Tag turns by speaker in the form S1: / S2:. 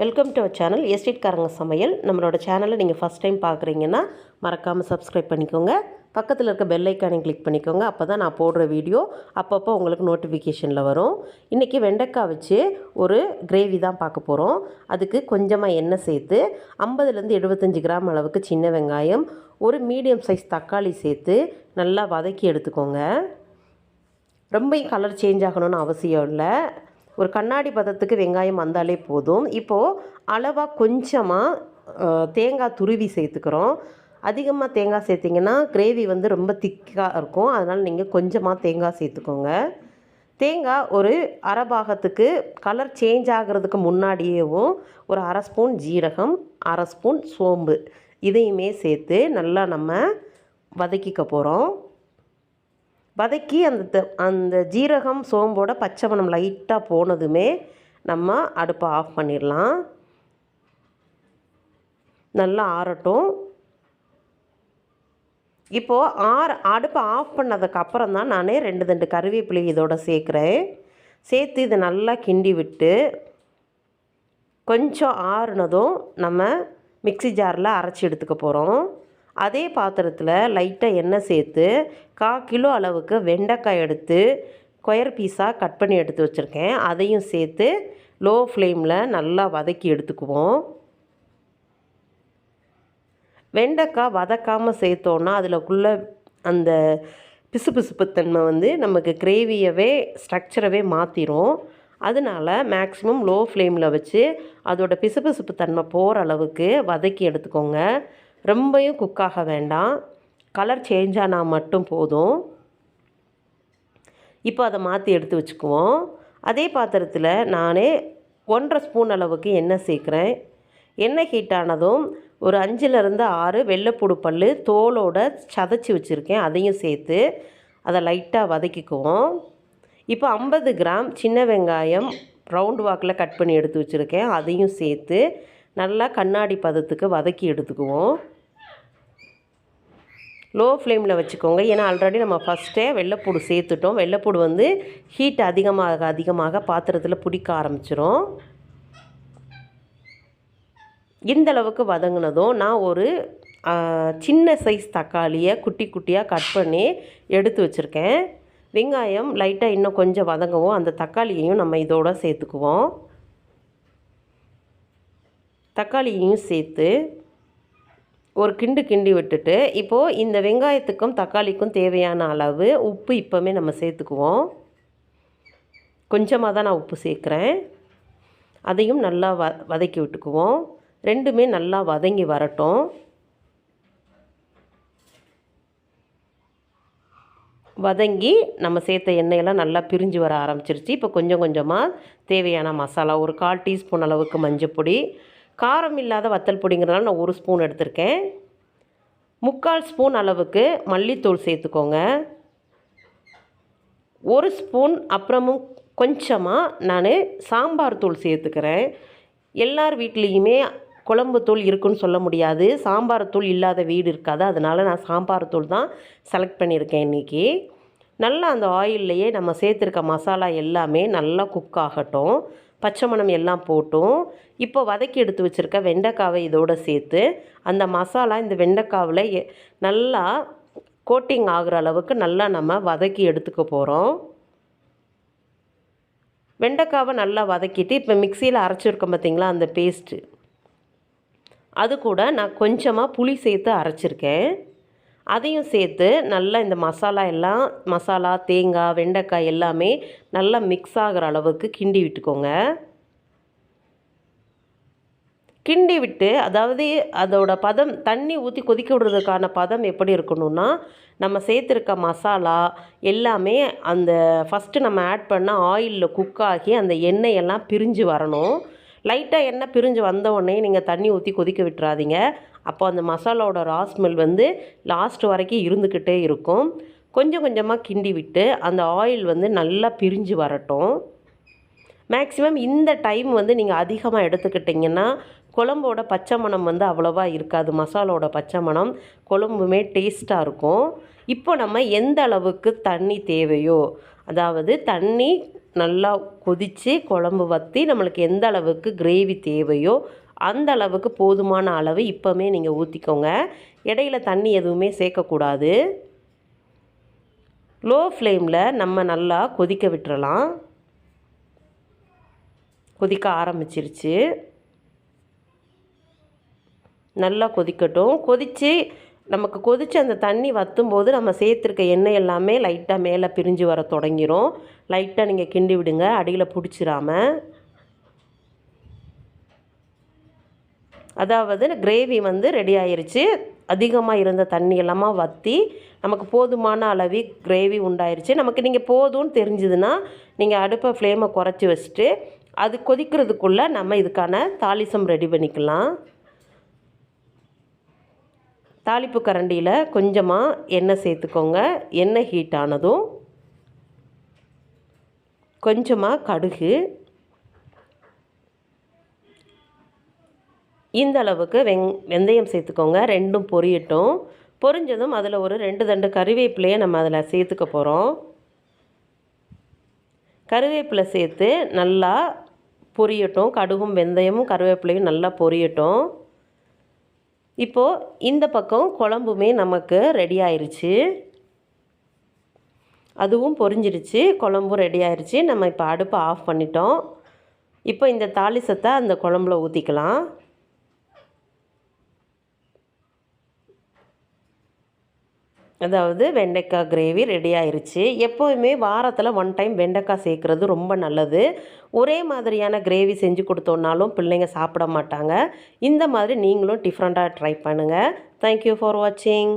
S1: Welcome to our channel எஸ்டேட்காரங்க சமையல். நம்மளோட சேனலை நீங்கள் ஃபஸ்ட் டைம் பார்க்குறீங்கன்னா மறக்காமல் சப்ஸ்கிரைப் பண்ணிக்கோங்க. பக்கத்தில் இருக்க பெல் ஐக்கானையும் கிளிக் பண்ணிக்கோங்க. அப்போ தான் நான் போடுற வீடியோ அப்பப்போ உங்களுக்கு நோட்டிஃபிகேஷனில் வரும். இன்றைக்கி வெண்டைக்காய் வச்சு ஒரு கிரேவி தான் பார்க்க போகிறோம். அதுக்கு கொஞ்சமாக எண்ணெய் சேர்த்து 50லேருந்து 75 கிராம் அளவுக்கு சின்ன வெங்காயம், ஒரு மீடியம் சைஸ் தக்காளி சேர்த்து நல்லா வதக்கி எடுத்துக்கோங்க. ரொம்ப கலர் சேஞ்ச் ஆகணும்னு அவசியம் இல்லை. ஒரு கண்ணாடி பதத்துக்கு வெங்காயம் வந்தாலே போதும். இப்போது அளவாக கொஞ்சமாக தேங்காய் துருவி சேர்த்துக்கிறோம். அதிகமாக தேங்காய் சேர்த்திங்கன்னா கிரேவி வந்து ரொம்ப திக்காக இருக்கும். அதனால் நீங்கள் கொஞ்சமாக தேங்காய் சேர்த்துக்கோங்க. தேங்காய் ஒரு அரை பாகத்துக்கு கலர் சேஞ்ச் ஆகிறதுக்கு முன்னாடியேவும் ஒரு அரை ஸ்பூன் ஜீரகம், அரை ஸ்பூன் சோம்பு இதையுமே சேர்த்து நல்லா நம்ம வதக்கிக்க போகிறோம். வதக்கி அந்த ஜீரகம் சோம்போட பச்சை மணம் லைட்டாக போனதுமே நம்ம அடுப்பை ஆஃப் பண்ணிடலாம். நல்லா ஆறட்டும். இப்போது அடுப்பை ஆஃப் பண்ணதுக்கப்புறம் தான் நான் 2 கருவேப்பிலை இதோட சேர்க்குறேன். சேர்த்து இதை நல்லா கிண்டி விட்டு கொஞ்சம் ஆறுனதும் நம்ம மிக்ஸி ஜாரில் அரைச்சி எடுத்துக்க போகிறோம். அதே பாத்திரத்தில் லைட்டாக எண்ணெய் சேர்த்து 1/4 கிலோ அளவுக்கு வெண்டைக்காய் எடுத்து ஸ்கொயர் பீஸாக கட் பண்ணி எடுத்து வச்சுருக்கேன். அதையும் சேர்த்து லோ ஃப்ளேமில் நல்லா வதக்கி எடுத்துக்குவோம். வெண்டைக்காய் வதக்காமல் சேர்த்தோன்னா அதில்குள்ள அந்த பிசுபிசுப்புத்தன்மை வந்து நமக்கு கிரேவியவே ஸ்ட்ரக்சரவே மாற்றிடும். அதனால மேக்ஸிமம் லோ ஃப்ளேமில் வச்சு அதோட பிசுபிசுப்பு தன்மை போகிற அளவுக்கு வதக்கி எடுத்துக்கோங்க. ரொம்பவும் குக்காக வேண்டாம், கலர் சேஞ்ச் ஆனால் மட்டும் போதும். இப்போ அதை மாற்றி எடுத்து வச்சுக்குவோம். அதே பாத்திரத்தில் நான் 1.5 ஸ்பூன் அளவுக்கு எண்ணெய் சேர்க்குறேன். எண்ணெய் ஹீட் ஆனதும் ஒரு 5லேருந்து 6 வெள்ளைப்பூடு பல் தோலோட சதைச்சி வச்சுருக்கேன். அதையும் சேர்த்து அதை லைட்டாக வதக்கிக்குவோம். இப்போ 50 கிராம் சின்ன வெங்காயம் ரவுண்டு வாக்கில் கட் பண்ணி எடுத்து வச்சுருக்கேன். அதையும் சேர்த்து நல்லா கண்ணாடி பதத்துக்கு வதக்கி எடுத்துக்குவோம். லோ ஃப்ளேமில் வச்சுக்கோங்க. ஏன்னா ஆல்ரெடி நம்ம ஃபஸ்ட்டே வெள்ளைப்பூடு சேர்த்துட்டோம். வெள்ளைப்பூடு வந்து ஹீட் அதிகமாக பாத்திரத்தில் பிடிக்க ஆரம்பிச்சிடும். இந்தளவுக்கு வதங்கினதும் நான் ஒரு சின்ன சைஸ் தக்காளியை குட்டி குட்டியாக கட் பண்ணி எடுத்து வச்சுருக்கேன். வெங்காயம் லைட்டாக இன்னும் கொஞ்சம் வதங்கவும் அந்த தக்காளியையும் நம்ம இதோட சேர்த்துக்குவோம். தக்காளியையும் சேர்த்து ஒரு கிண்டி விட்டுட்டு இப்போது இந்த வெங்காயத்துக்கும் தக்காளிக்கும் தேவையான அளவு உப்பு இப்போவுமே நம்ம சேர்த்துக்குவோம். கொஞ்சமாக தான் நான் உப்பு சேர்க்குறேன். அதையும் நல்லா வதக்கி விட்டுக்குவோம். ரெண்டுமே நல்லா வதங்கி வரட்டும். வதங்கி நம்ம சேர்த்த எண்ணெயெல்லாம் நல்லா பிரிஞ்சு வர ஆரம்பிச்சிருச்சு. இப்போ கொஞ்சம் கொஞ்சமாக தேவையான மசாலா ஒரு 1/4 டீஸ்பூன் அளவுக்கு மஞ்சப்பொடி, காரம் இல்லாத வத்தல் பொடிங்கிறதுனால நான் 1 ஸ்பூன் எடுத்திருக்கேன். 3/4 ஸ்பூன் அளவுக்கு மல்லித்தூள் சேர்த்துக்கோங்க. 1 ஸ்பூன் அப்புறமும் கொஞ்சமாக நான் சாம்பார் தூள் சேர்த்துக்கிறேன். எல்லார் வீட்லேயுமே குழம்பு தூள் இருக்குன்னு சொல்ல முடியாது. சாம்பார் தூள் இல்லாத வீடு இருக்காது. அதனால் நான் சாம்பார் தூள் தான் செலக்ட் பண்ணியிருக்கேன் இன்றைக்கி. நல்லா அந்த ஆயில்லையே நம்ம சேர்த்துருக்க மசாலா எல்லாமே நல்லா குக் ஆகட்டும். பச்சை மணம் எல்லாம் போட்டும். இப்போ வதக்கி எடுத்து வச்சுருக்க வெண்டைக்காவை இதோடு சேர்த்து அந்த மசாலா இந்த வெண்டைக்காவில் நல்லா கோட்டிங் ஆகிற அளவுக்கு நல்லா நம்ம வதக்கி எடுத்துக்க போகிறோம். வெண்டைக்காவை நல்லா வதக்கிட்டு இப்போ மிக்சியில் அரைச்சிருக்கோம் பார்த்திங்களா அந்த பேஸ்ட்டு, அது கூட நான் கொஞ்சமாக புளி சேர்த்து அரைச்சிருக்கேன். அதையும் சேர்த்து நல்லா இந்த மசாலா தேங்காய் வெண்டைக்காய் எல்லாமே நல்லா மிக்ஸ் ஆகிற அளவுக்கு கிண்டி விட்டுக்கோங்க. கிண்டி விட்டு அதாவது அதோட பதம் தண்ணி ஊற்றி கொதிக்க விடுறதுக்கான பதம் எப்படி இருக்கணும்னா, நம்ம சேர்த்துருக்க மசாலா எல்லாமே அந்த ஃபஸ்ட்டு நம்ம ஆட் பண்ண ஆயிலில் குக் ஆகி அந்த எண்ணெயெல்லாம் பிரிஞ்சு வரணும். லைட்டாக எண்ணெய் பிரிஞ்சு வந்த உடனே நீங்கள் தண்ணி ஊற்றி கொதிக்க விட்டுறாதீங்க. அப்போ அந்த மசாலாவோட ரா ஸ்மெல் வந்து லாஸ்ட் வரைக்கும் இருந்துக்கிட்டே இருக்கும். கொஞ்சம் கொஞ்சமாக கிண்டி விட்டு அந்த ஆயில் வந்து நல்லா பிரிஞ்சு வரட்டும். மேக்ஸிமம் இந்த டைம் வந்து நீங்கள் அதிகமாக எடுத்துக்கிட்டிங்கன்னா குழம்போட பச்சை மணம் வந்து அவ்வளோவா இருக்காது. மசாலோட பச்சை மணம் குழம்புமே டேஸ்ட்டாக இருக்கும். இப்போ நம்ம எந்த அளவுக்கு தண்ணி தேவையோ அதாவது தண்ணி நல்லா கொதித்து குழம்பு வற்றி நம்மளுக்கு எந்த அளவுக்கு கிரேவி தேவையோ அந்த அளவுக்கு போதுமான அளவு இப்போமே நீங்கள் ஊற்றிக்கோங்க. இடையில தண்ணி எதுவுமே சேர்க்கக்கூடாது. லோ ஃப்ளேமில் நம்ம நல்லா கொதிக்க விட்டுறலாம். கொதிக்க ஆரம்பிச்சிருச்சு. நல்லா கொதிக்கட்டும். நமக்கு கொதித்து அந்த தண்ணி வற்றும்போது நம்ம சேர்த்துருக்க எண்ணெய் எல்லாமே லைட்டாக மேலே பிரிஞ்சு வர தொடங்கிரும். லைட்டாக நீங்கள் கிண்டி விடுங்க, அடியில் பிடிச்சிராம. அதாவது கிரேவி ரெடி ஆயிருச்சு. அதிகமாக இருந்த தண்ணி எல்லாமா வற்றி நமக்கு போதுமான அளவு கிரேவி உண்டாயிருச்சு. நமக்கு நீங்கள் போதும்னு தெரிஞ்சுதுன்னா நீங்கள் அடுப்பை ஃப்ளேமை குறைச்சி வச்சுட்டு அது கொதிக்கிறதுக்குள்ளே நம்ம இதுக்கான தாளிசம் ரெடி பண்ணிக்கலாம். தாளிப்பு கரண்டியில் கொஞ்சமாக எண்ணெய் சேர்த்துக்கோங்க. எண்ணெய் ஹீட் ஆனதும் கொஞ்சமாக கடுகு, இந்த அளவுக்கு வெந்தயம் சேர்த்துக்கோங்க. ரெண்டும் பொரியட்டும். பொரிஞ்சதும் அதில் ஒரு 2 தண்டு கறிவேப்பிலையை நம்ம அதில் சேர்த்துக்க போகிறோம். கறிவேப்பிலை சேர்த்து நல்லா பொரியட்டும். கடுகும் வெந்தயமும் கறிவேப்பிலையும் நல்லா பொரியட்டும். இப்போது இந்த பக்கம் குழம்புமே நமக்கு ரெடி ஆயிருச்சு. அதுவும் பொரிஞ்சிருச்சு, குழம்பும் ரெடி ஆயிருச்சு. நம்ம இப்போ அடுப்பை ஆஃப் பண்ணிட்டோம். இப்போ இந்த தாளிசத்தை அந்த குழம்புல ஊற்றிக்கலாம். அதாவது வெண்டைக்காய் கிரேவி ரெடி ஆயிருச்சு. எப்போவுமே வாரத்தில் 1 டைம் வெண்டைக்காய் சேர்க்குறது ரொம்ப நல்லது. ஒரே மாதிரியான கிரேவி செஞ்சு கொடுத்தோன்னாலும் பிள்ளைங்க சாப்பிட மாட்டாங்க. இந்த மாதிரி நீங்களும் டிஃப்ரெண்ட்டாக ட்ரை பண்ணுங்கள். தேங்க்யூ ஃபார் வாட்சிங்.